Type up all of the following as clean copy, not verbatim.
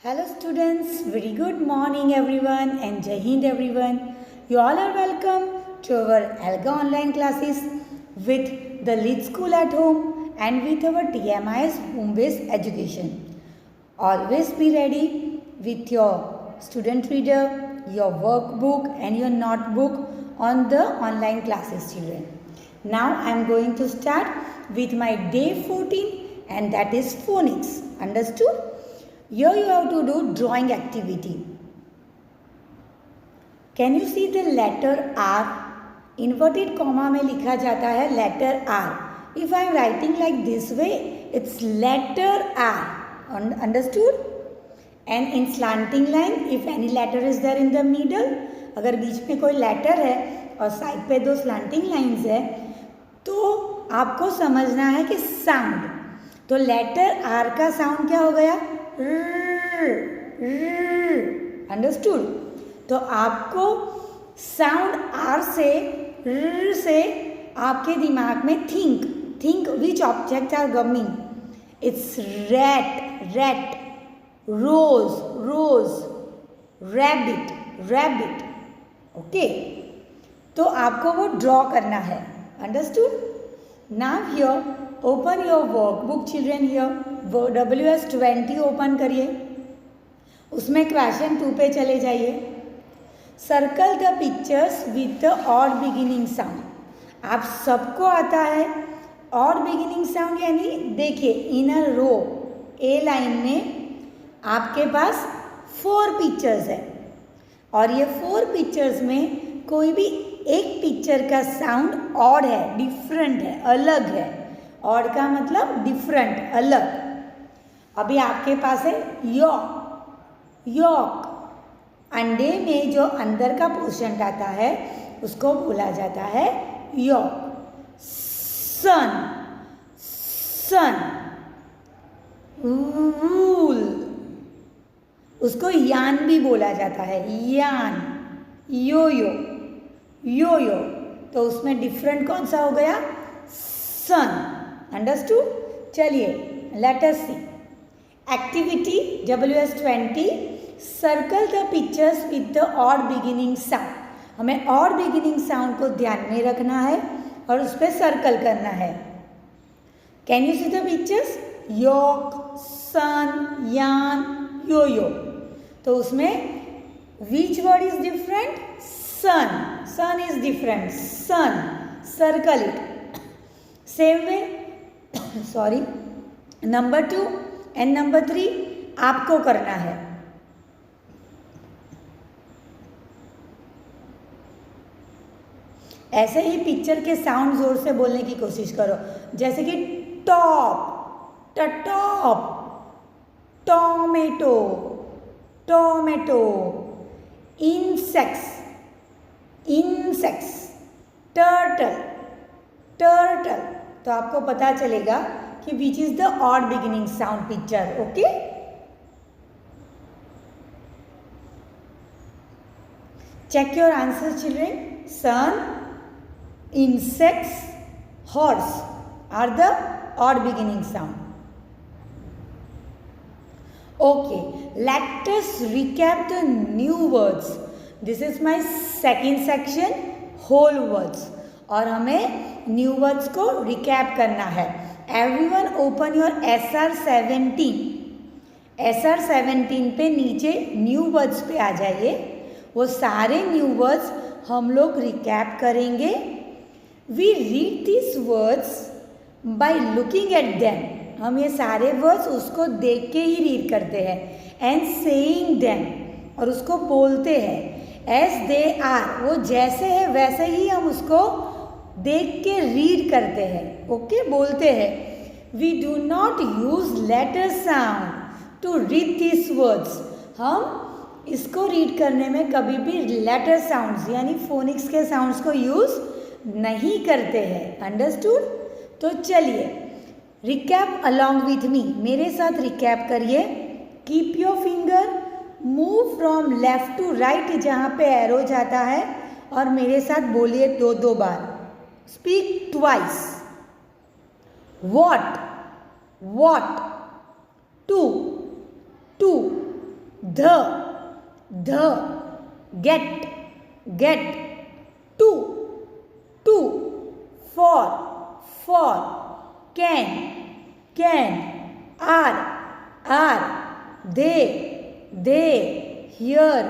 Hello students, very good morning everyone and Jai Hind everyone. You all are welcome to our Alga online classes with the Lead School at Home and with our TMIS home-based education. Always be ready with your student reader, your workbook and your notebook on the online classes children. Now I am going to start with my day 14 and that is phonics. Understood? Here you have to do drawing activity. Can you see the letter R? Inverted comma में लिखा जाता है letter R. If I am writing like this way, it's letter R. Understood? And in slanting line, if any letter is there in the middle, अगर बीच में कोई letter है और side पे दो slanting lines है, तो आपको समझना है कि sound. तो letter R का sound क्या हो गया? अंडरस्टूड. तो आपको साउंड आर से आपके दिमाग में think which object are coming. It's rat, rose, rabbit. Okay, तो आपको वो ड्रॉ करना है. Understood. Now here open your workbook children. Here WS20 open करिए. उसमें क्वेश्चन 2 पे चले जाइए. Circle the pictures with the odd beginning sound. आप सबको आता है ऑड बिगिनिंग साउंड, यानी देखिए इन अ रो ए लाइन में आपके पास 4 पिक्चर्स है और ये 4 पिक्चर्स में कोई भी एक पिक्चर का साउंड ऑड है, डिफरेंट है, अलग है. ऑड का मतलब डिफरेंट, अलग. अभी आपके पास है यॉक. अंडे में जो अंदर का पोर्शन आता है उसको बोला जाता है यॉक. सन, रूल, उसको यान भी बोला जाता है. यान. योयो. तो उसमें डिफरेंट कौन सा हो गया? सन. अंडरस्टूड. चलिए let us see activity WS20. Circle the pictures with the odd beginning sound. हमें ऑड बिगिनिंग साउंड को ध्यान में रखना है और उस पर सर्कल करना है. Can you see the pictures? Yak, sun, yarn, yoyo. तो उसमें which word is different? Sun is different. Sun. Circle it. Same way sorry number 2 and number 3 आपको करना है. ऐसे ही पिक्चर के साउंड जोर से बोलने की कोशिश करो. जैसे कि टॉप, टोमेटो, इंसेक्ट्स, टर्टल. तो आपको पता चलेगा कि which is the odd beginning sound picture. Okay, check your answers children. Sun, insects, horse are the odd beginning sound. Okay, let us recap the new words. This is my second section, whole words. और हमें new words को recap करना है. Everyone open your SR17. SR17 पे नीचे new words पे आ जाइए. वो सारे न्यू वर्ड्स हम लोग रिकैप करेंगे. We read this words by looking at them. हम ये सारे वर्ड्स उसको देख के ही रीड करते हैं. एंड सेइंग देम, और उसको बोलते हैं. एज दे आर, वो जैसे है वैसे ही हम उसको देख के रीड करते हैं. ओके, बोलते हैं. We do not use letter sound to read this words. हम इसको रीड करने में कभी भी लेटर साउंड्स यानी फोनिक्स के साउंड्स को यूज नहीं करते हैं. अंडरस्टूड. तो चलिए रिकैप अलोंग विथ मी. मेरे साथ रिकैप करिए. Keep your finger, move from left to right जहाँ पे एरो जाता है, और मेरे साथ बोलिए 2 बार. Speak twice. What, to, the get get to to for can are they here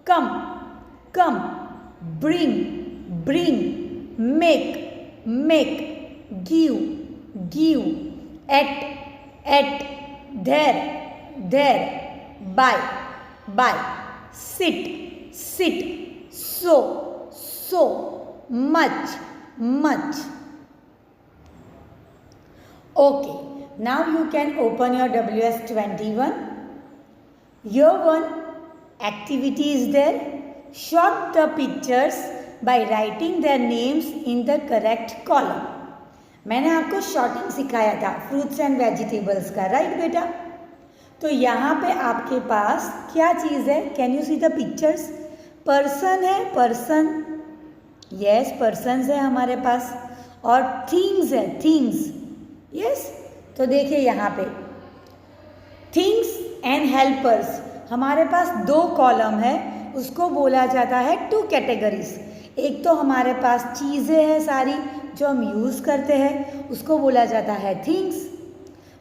come bring make give eat there by sit so much. Okay, now you can open your WS21. Here one activity is there. Sort the pictures by writing their names in the correct column. मैंने आपको shorting सिखाया था fruits and vegetables का, right बेटा? तो यहाँ पे आपके पास क्या चीज़ है? Can you see the pictures? Person है, पर्सन, यस पर्सन्स है हमारे पास, और थिंग्स है, थिंग्स, यस। तो देखिए यहाँ पे थिंग्स एंड हेल्पर्स, हमारे पास 2 कॉलम है, उसको बोला जाता है 2 कैटेगरीज। एक तो हमारे पास चीज़ें हैं सारी जो हम यूज़ करते हैं, उसको बोला जाता है थिंग्स,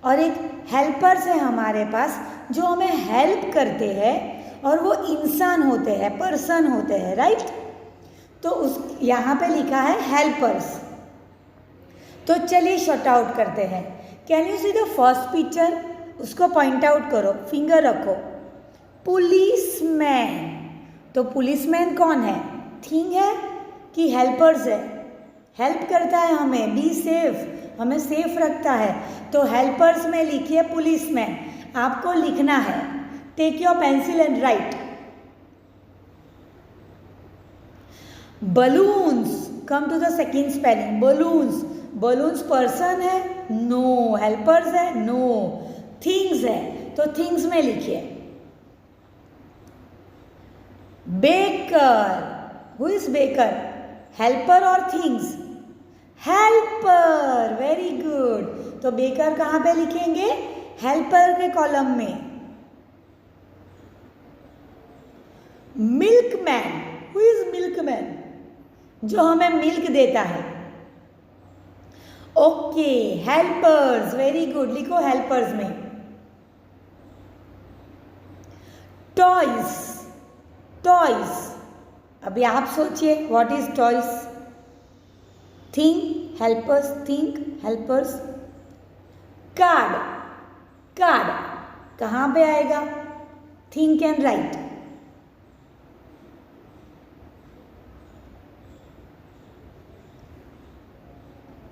और एक हेल्पर्स है हमारे पास जो हमें हेल्प करते हैं, और वो इंसान होते हैं, पर्सन होते हैं, राइट? तो उस यहाँ पे लिखा है हेल्पर्स। तो चलिए शॉर्ट आउट करते हैं। Can you see the first picture? उसको पॉइंट आउट करो, फिंगर रखो। पुलिसमैन, तो पुलिसमैन कौन है? थिंग है कि हेल्पर्स है? हेल्प करता है हमें, बी सेफ, हमें सेफ रखता है। तो हेल्पर्स में लिखिए पुलिसमैन। आपको लिखना है, take your pencil and write. Balloons, come to the second spelling. Balloons person है? नो। हेल्पर्स है? नो। थिंग्स है, तो थिंग्स में लिखिए। Baker, who is baker? Helper और थिंग्स? Helper, very good. तो बेकर कहाँ पे लिखेंगे? हेल्पर के कॉलम में। Milkman, who is milkman? जो हमें मिल्क देता है। ओके, हेल्पर्स, वेरी गुड, लिखो हेल्पर्स में। टॉयज, अभी आप सोचिए what is toys? Thing, helpers, think, helpers. Card कहाँ पे आएगा? Think and write.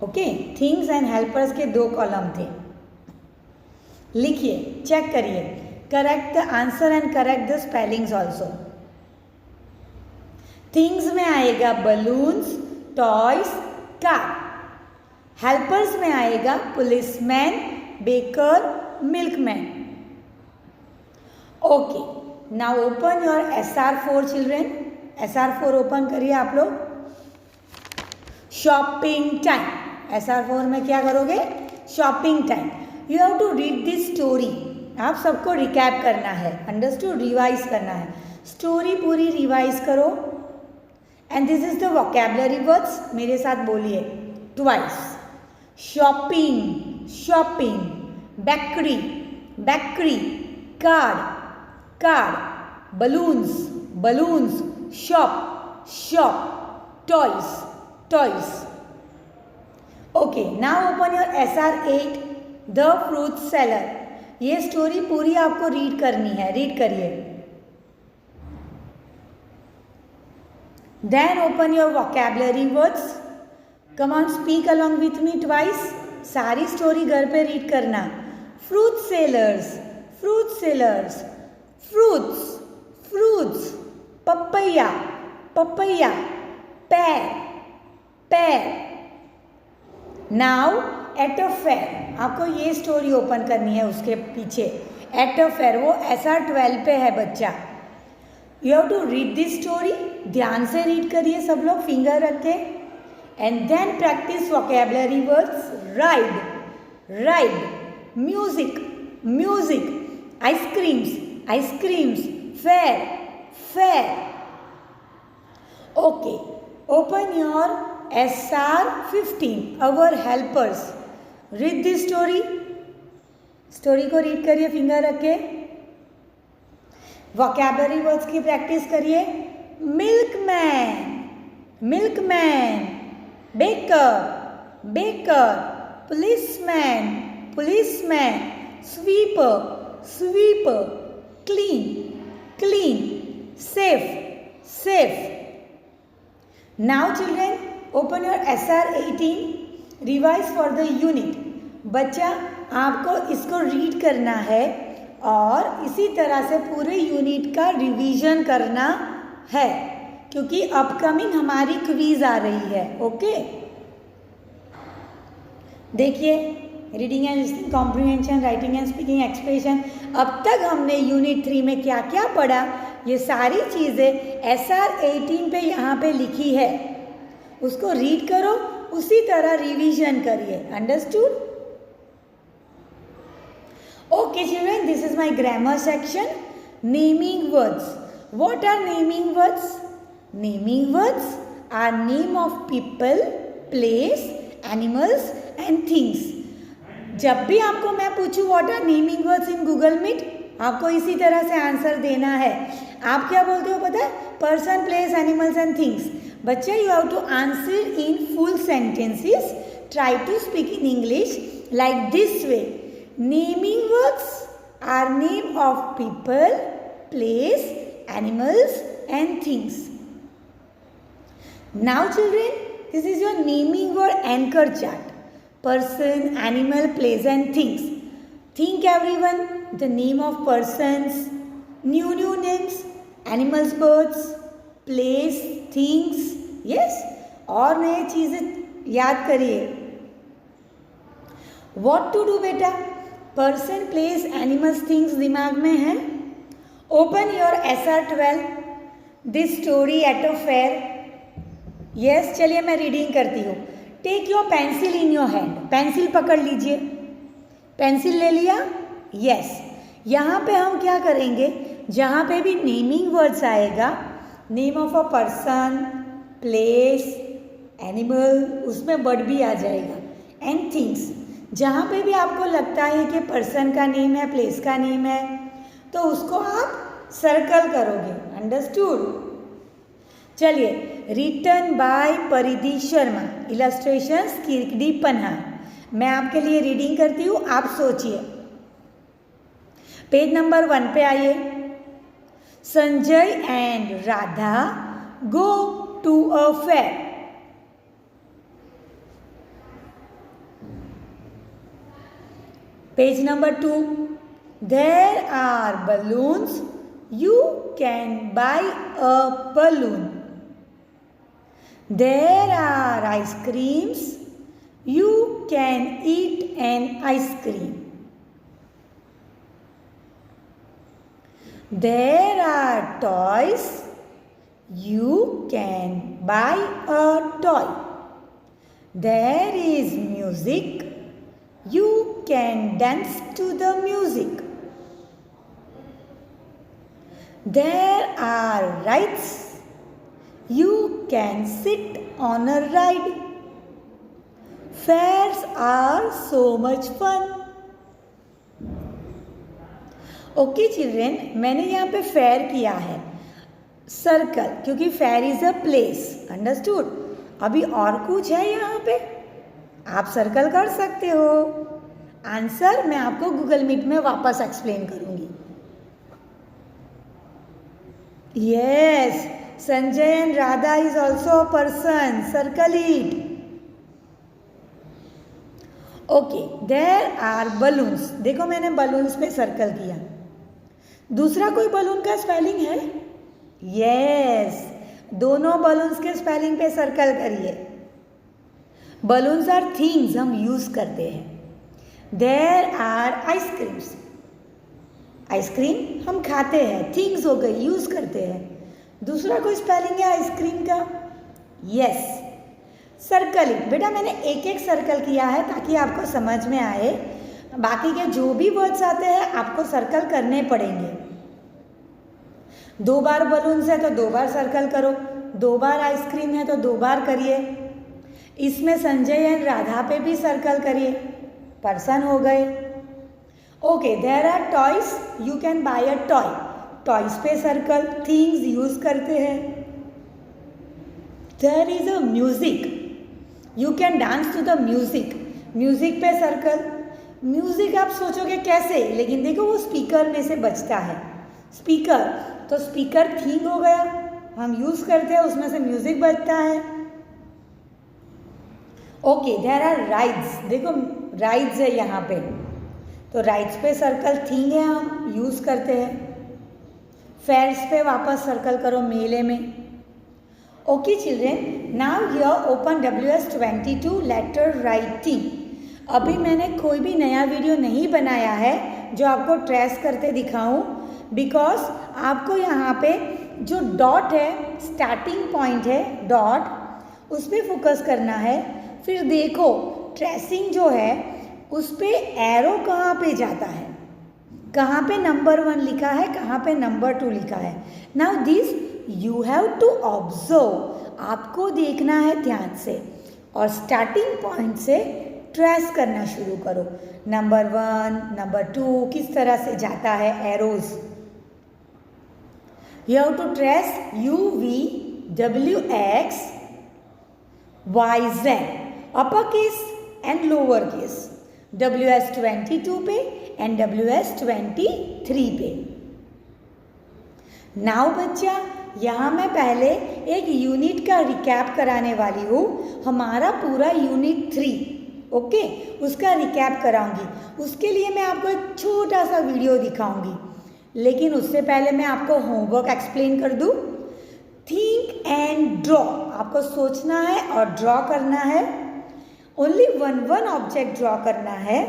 Okay, things and helpers के 2 कॉलम थे। लिखिए, चेक करिए, correct the answer and correct the spellings also. Things में आएगा बलून्स, टॉयज, कार। हेल्पर्स में आएगा policeman, baker, milkman. Okay, now open your SR4 children. SR4 ओपन करिए आप लोग। शॉपिंग टाइम, SR4 में क्या करोगे? Shopping time. You have to read this story. आप सबको रिकैप करना है, अंडरस्टूड, रिवाइज करना है। स्टोरी पूरी रिवाइज करो। And this is the vocabulary words, मेरे साथ बोलिए twice. Shopping, bakery, card, balloons, shop, toys. Okay, now open your SR8 the fruit seller. ये स्टोरी पूरी आपको रीड करनी है, रीड करिए। Then open your vocabulary words. Come on, speak along with me twice. सारी स्टोरी घर पे read करना। Fruit sellers, fruits, papaya, pear. Now at a fair, आपको ये स्टोरी ओपन करनी है उसके पीछे। एट अ फेयर, वो SR12 पे है बच्चा। You have to read this story, ध्यान से रीड करिए सब लोग, फिंगर रख के। And then practice vocabulary words. Ride, music, ice creams, ice creams, fair, fair. Okay, open your SR 15, our helpers. Read this story. Story को रीड करिए फिंगर रख के. वोकैबुलरी वर्ड्स की प्रैक्टिस करिए. Milkman, milkman, baker, baker, policeman, policeman, sweeper, sweeper, clean, clean, safe, safe. Now children, open your SR 18, revise for the unit. बच्चा आपको इसको read करना है और इसी तरह से पूरे यूनिट का रिवीजन करना है क्योंकि अपकमिंग हमारी क्विज आ रही है. ओके, देखिए reading and listening comprehension, writing and speaking expression. अब तक हमने यूनिट 3 में क्या क्या पढ़ा, ये सारी चीज़ें SR 18 पे यहाँ पे लिखी है. उसको रीड करो, उसी तरह रिवीजन करिए. Understood? Okay children, this is my grammar section. Naming words. What are naming words? Naming words are name of people, place, animals and things. जब भी आपको मैं पूछूं what are naming words in Google Meet, आपको इसी तरह से answer देना है. आप क्या बोलते हो पता है? Person, place, animals and things. बच्चे you have to answer in full sentences. Try to speak in English like this way. Naming words are name of people, place, animals and things. Now children, this is your naming word anchor chart. Person, animal, place and things. Think everyone, the name of persons, new names, animals, birds, place, things. Yes, और नए चीज़ें याद करिए. What to do बेटा? Person, place, animals, things दिमाग में है. Open your SR 12. This story at a fair. Yes, चलिए मैं रीडिंग करती हूँ. Take your pencil in your hand. Pencil पकड़ लीजिए. पेंसिल ले लिया? यस. यहाँ पे हम क्या करेंगे, जहाँ पे भी नेमिंग वर्ड्स आएगा, name of a person, place, animal, उसमें वर्ड भी आ जाएगा. एंड थिंग्स, जहाँ पे भी आपको लगता है कि पर्सन का नेम है, प्लेस का नेम है, तो उसको आप सर्कल करोगे. अंडरस्टूड? चलिए, रिटन बाय परिधि शर्मा, इलस्ट्रेशंस किरकडी पन्हा. मैं आपके लिए रीडिंग करती हूँ, आप सोचिए. पेज नंबर 1 पे आइए. Sanjay and Radha go to a fair. Page number 2. There are balloons, you can buy a balloon. There are ice creams, you can eat an ice cream. There are toys, you can buy a toy. There is music, you can dance to the music. There are rides, you can sit on a ride. Fairs are so much fun. Okay children, मैंने यहाँ पे fair किया है circle, क्योंकि fair is a place. Understood? अभी और कुछ है यहाँ पे, आप सर्कल कर सकते हो. आंसर मैं आपको गूगल मीट में वापस एक्सप्लेन करूँगी. Yes, Sanjay and Radha is also a person. Circle it. Okay, there are balloons. देखो मैंने balloons पे सर्कल किया. दूसरा कोई बलून का स्पेलिंग है? Yes, दोनों बलून्स के स्पेलिंग पे सर्कल करिए. बलून्स आर थिंग्स, हम यूज करते हैं. There are ice creams. Ice cream हम खाते हैं, थिंग्स हो गई, यूज करते हैं. दूसरा कोई स्पेलिंग है आइसक्रीम का? Yes, circle it. बेटा मैंने एक एक सर्कल किया है ताकि आपको समझ में आए. बाकी के जो भी वर्ड्स आते हैं आपको सर्कल करने पड़ेंगे। 2 बार बलून्स है तो 2 बार सर्कल करो, 2 बार आइसक्रीम है तो 2 बार करिए। इसमें संजय एंड राधा पे भी सर्कल करिए, पर्सन हो गए। Okay, there are toys, you can buy a toy, toys पे सर्कल, थिंग्स यूज करते हैं। There is a music, you can dance to the music, music पे सर्कल। म्यूजिक आप सोचोगे कैसे, लेकिन देखो वो स्पीकर में से बजता है, स्पीकर, तो स्पीकर थिंग हो गया, हम यूज करते हैं, उसमें से म्यूजिक बजता है। ओके, देयर आर राइड्स, देखो राइड्स है यहाँ पे, तो राइड्स पे सर्कल, थिंग है, हम यूज करते हैं। फेयर्स पे वापस सर्कल करो, मेले में। Okay children, now here open WS22 letter writing. अभी मैंने कोई भी नया वीडियो नहीं बनाया है जो आपको ट्रेस करते दिखाऊं, बिकॉज आपको यहाँ पे जो डॉट है, स्टार्टिंग पॉइंट है डॉट, उस पर फोकस करना है। फिर देखो ट्रेसिंग जो है उस पे एरो कहाँ पे जाता है, कहाँ पे नंबर 1 लिखा है, कहाँ पे नंबर 2 लिखा है। Now this you have to observe, आपको देखना है ध्यान से, और स्टार्टिंग पॉइंट से ट्रेस करना शुरू करो। नंबर 1, नंबर 2 किस तरह से जाता है arrows. You have to trace UV WX YZ, upper case and lower case, WS22 पे एंड WS23 पे। नाउ बच्चा, यहाँ मैं पहले एक यूनिट का रिकैप कराने वाली हूँ, हमारा पूरा यूनिट 3, ओके, उसका रिकैप कराऊंगी। उसके लिए मैं आपको एक छोटा सा वीडियो दिखाऊंगी, लेकिन उससे पहले मैं आपको होमवर्क एक्सप्लेन कर दूँ। थिंक एंड ड्रॉ, आपको सोचना है और ड्रॉ करना है। ओनली one ऑब्जेक्ट ड्रॉ करना है,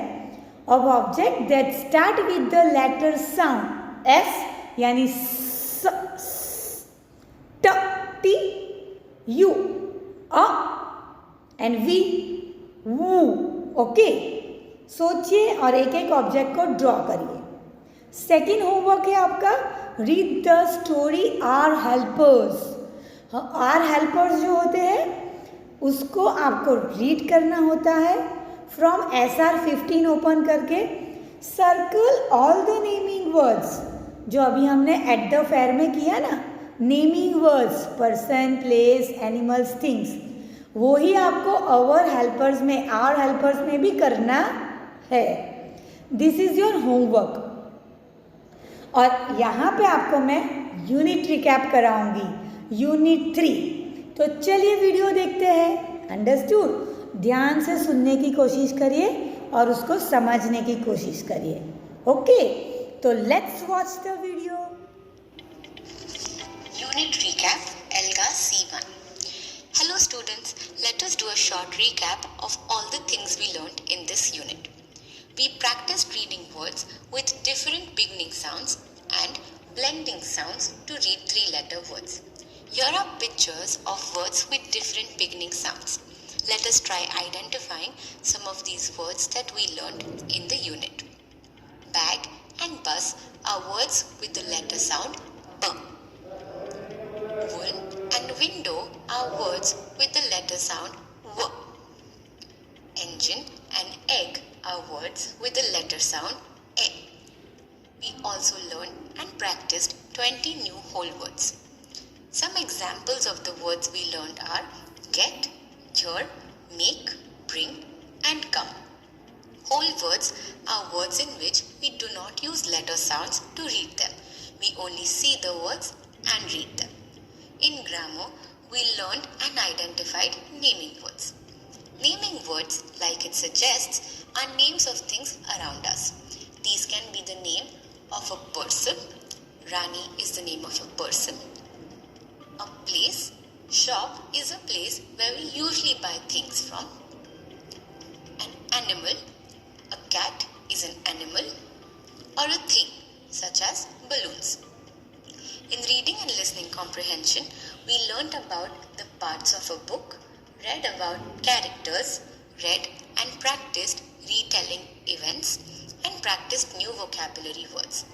of object that start with the letter sound S, यानी T, T, U, A and V, वू। ओके, सोचिए और एक एक ऑब्जेक्ट को ड्रॉ करिए। सेकेंड होमवर्क है आपका, read the story our helpers. Our helpers जो होते हैं उसको आपको रीड करना होता है। फ्रॉम SR15 ओपन करके circle all the naming words, जो अभी हमने एट द फेयर में किया ना, naming words, person, place, animals, things, वो ही आपको आवर हेल्पर्स में, आर हेल्पर्स में भी करना है। This is your homework. और यहाँ पे आपको मैं यूनिट रिकैप कराऊंगी, यूनिट 3। तो चलिए वीडियो देखते हैं। अंडरस्टूड? ध्यान से सुनने की कोशिश करिए और उसको समझने की कोशिश करिए। ओके, तो let's watch the video. Unit recap, ELGA C1. Hello students, let us do a short recap of all the things we learned in this unit. We practiced reading words with different beginning sounds and blending sounds to read 3-letter words. Here are pictures of words with different beginning sounds. Let us try identifying some of these words that we learned in the unit. Bag and bus are words with the letter sound B. Wool and window are words with the letter sound W. Engine and egg are words with the letter sound A. We also learned and practiced 20 new whole words. Some examples of the words we learned are get, cure, make, bring and come. Whole words are words in which we do not use letter sounds to read them. We only see the words and read them. In grammar, we learned and identified naming words. Naming words, like it suggests, are names of things around us. These can be the name of a person. Rani is the name of a person. A place. Shop is a place where we usually buy things from. An animal. A cat is an animal. Or a thing, such as balloons. In reading and listening comprehension, we learnt about the parts of a book, read about characters, read and practiced retelling events, practiced new vocabulary words.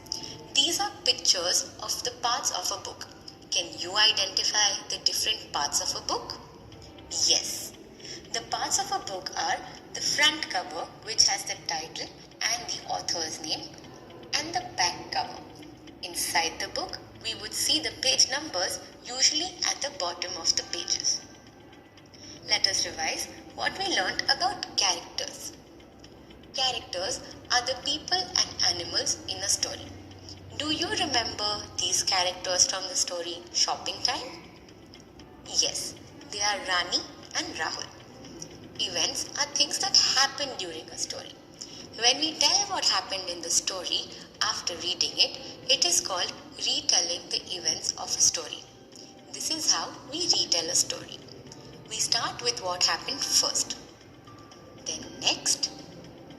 These are pictures of the parts of a book. Can you identify the different parts of a book? Yes. The parts of a book are the front cover, which has the title and the author's name, and the back cover. Inside the book, we would see the page numbers usually at the bottom of the pages. Let us revise what we learned about characters. Characters are the people and animals in a story. Do you remember these characters from the story Shopping Time? Yes, they are Rani and Rahul. Events are things that happen during a story. When we tell what happened in the story after reading it, it is called retelling the events of a story. This is how we retell a story. We start with what happened first, then next,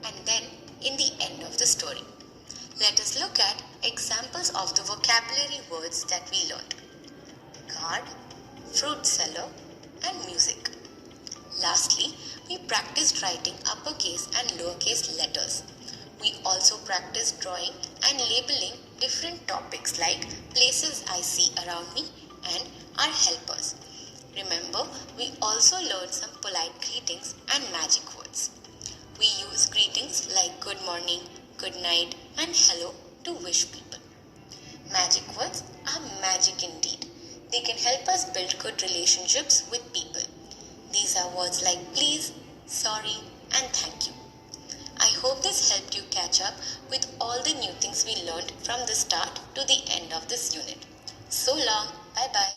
and then in the end of the story. Let us look at examples of the vocabulary words that we learned. Card, fruit seller, and music. Lastly, we practiced writing uppercase and lowercase letters. We also practiced drawing and labeling different topics like places I see around me and our helpers. Remember, we also learned some polite greetings and magic words. We use greetings like good morning, good night, and hello to wish people. Magic words are magic indeed. They can help us build good relationships with people. These are words like please, sorry, and thank you. I hope this helped you catch up with all the new things we learned from the start to the end of this unit. So long, bye bye.